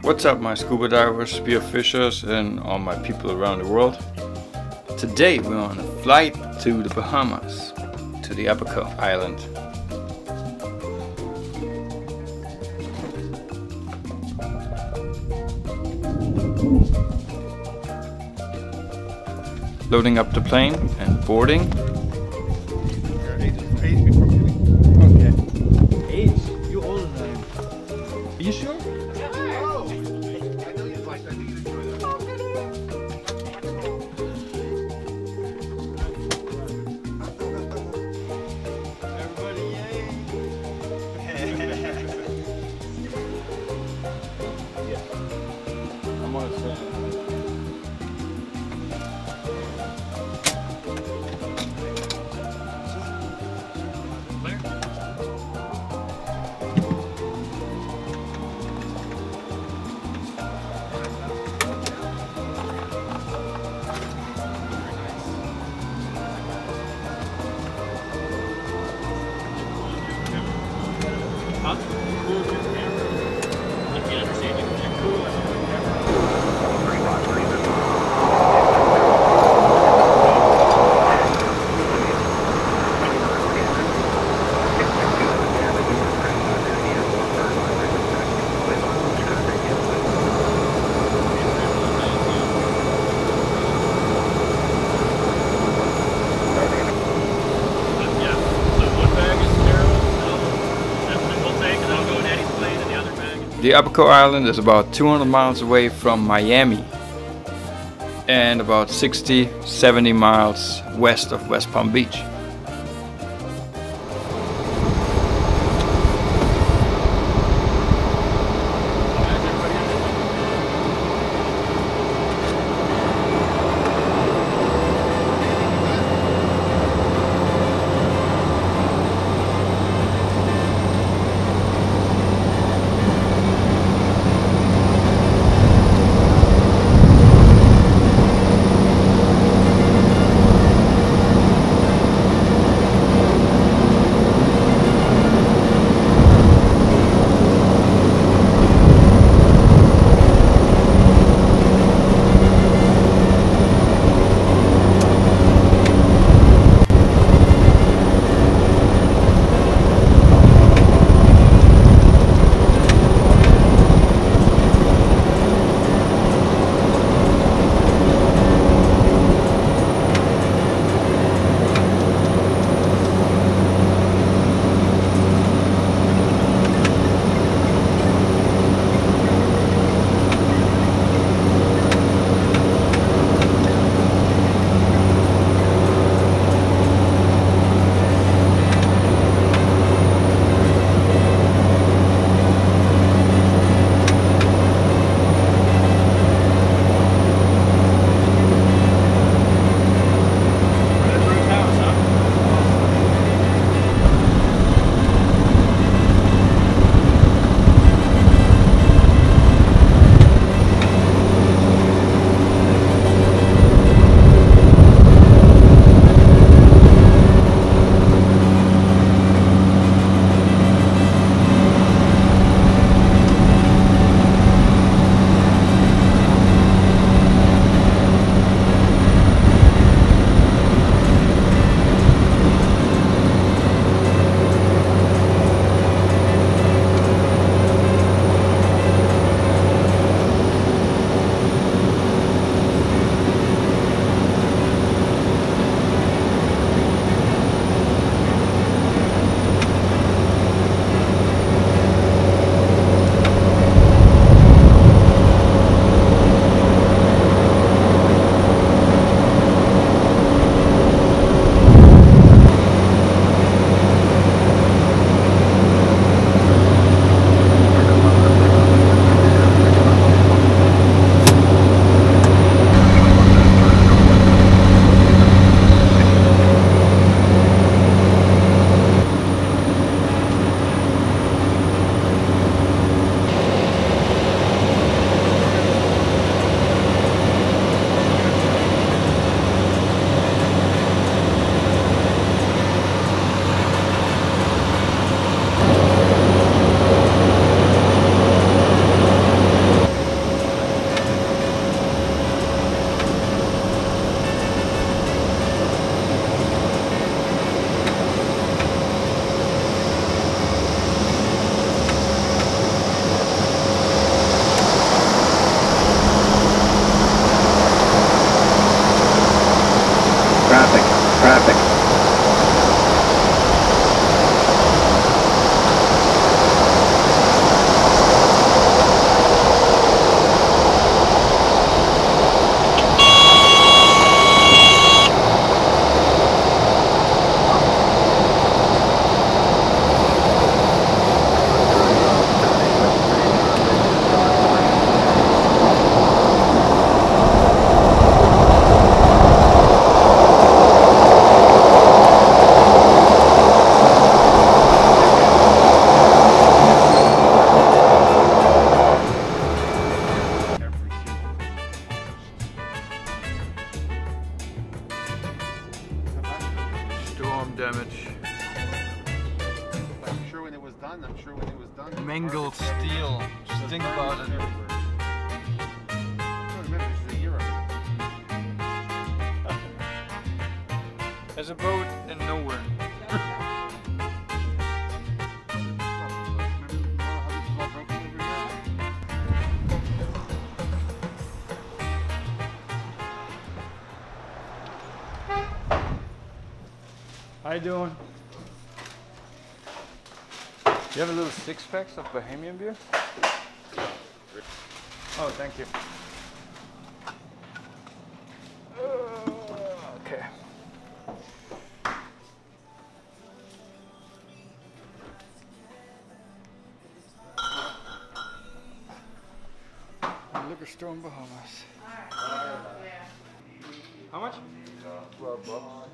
What's up, my scuba divers, spearfishers, and all my people around the world? Today we're on a flight to the Bahamas, to the Abaco Island. Loading up the plane and boarding. Okay. Age? You older than him. Are you sure? The Abaco Island is about 200 miles away from Miami and about 60-70 miles west of West Palm Beach. think about it. There's a boat in nowhere. How you doing? You have a little 6-pack of Bahamian beer? Oh, thank you. Okay. Liquor store in Bahamas. How much? 12 bucks.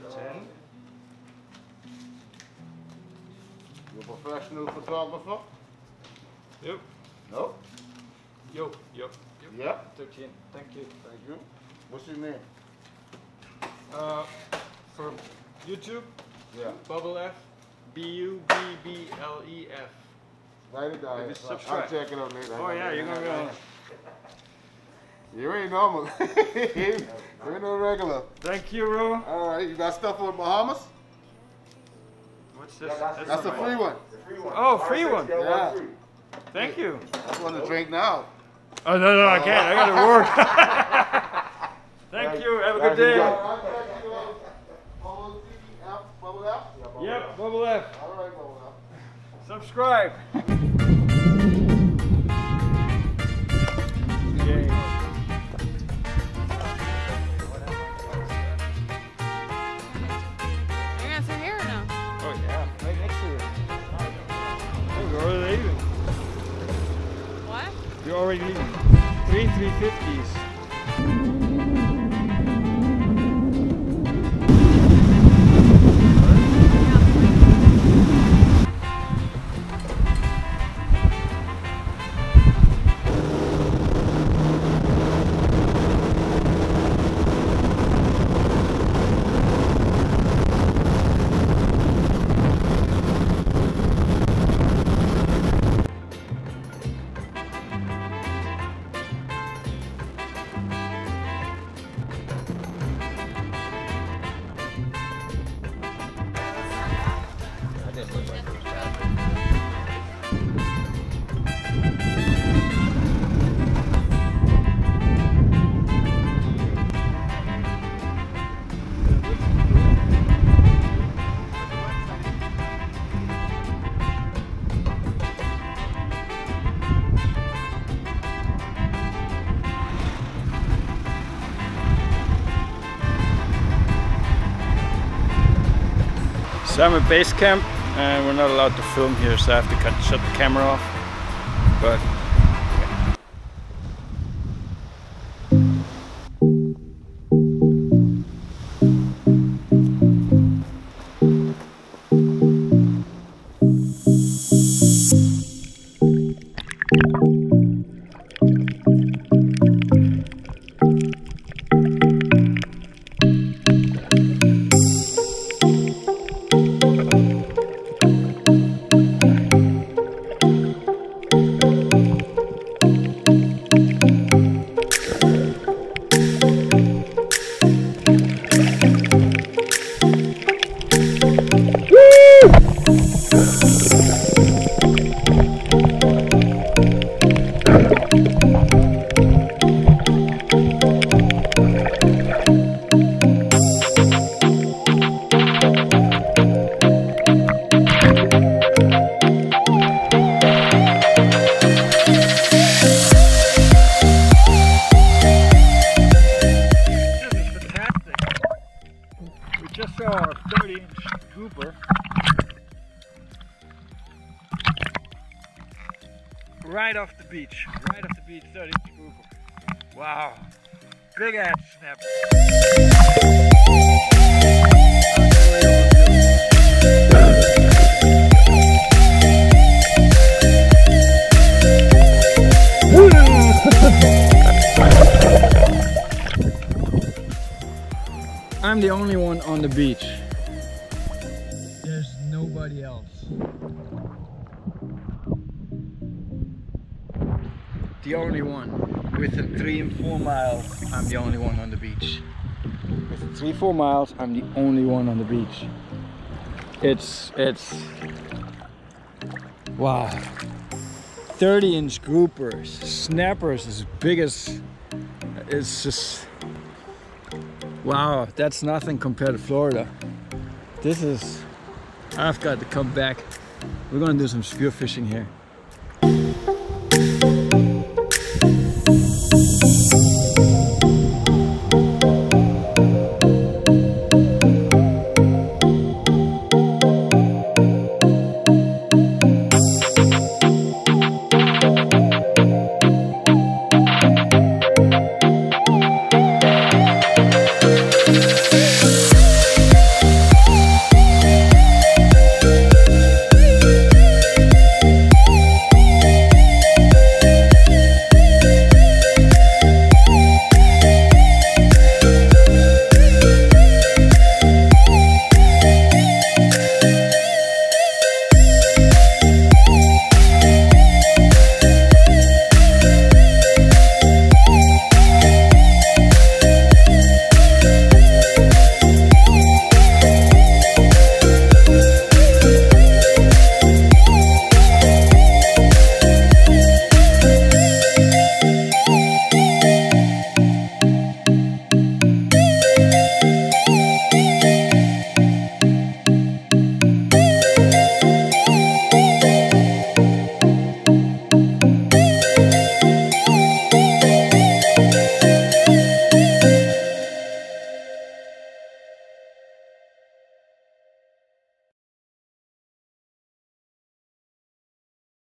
10. You a professional photographer? Yep. No? Yep. Yep. 13. Thank you. Thank you. What's your name? For YouTube, Yeah. Bubble F. BUBBLEF. Write it down. Maybe I'll subscribe. check it out later. Oh yeah, you're gonna be on. You ain't normal. You ain't no regular. Thank you, bro. Alright, you got stuff on Bahamas? What's this? That's a free one. Oh, free one. Yeah. Thank you. That's one to drink now. Oh no, I can't. I gotta work. Thank you. Have a good day. Bubble F? Yep, Bubble F. Alright, Bubble F. Subscribe. You're gonna sit here or no? Oh yeah, right next to it. Oh, we're already leaving. What? We're already leaving. 350s. So I'm at base camp and we're not allowed to film here, so I have to shut the camera off. But just saw our 30-inch grouper right off the beach, 30-inch grouper. Wow, big ass snapper. I'm the only one on the beach. There's nobody else. the only one. Within 3 and 4 miles, I'm the only one on the beach. Within 3-4 miles, I'm the only one on the beach. It's wow. 30-inch groupers, snappers as big as, it's just wow. That's nothing compared to Florida. This is, I've got to come back. We're gonna do some spearfishing here.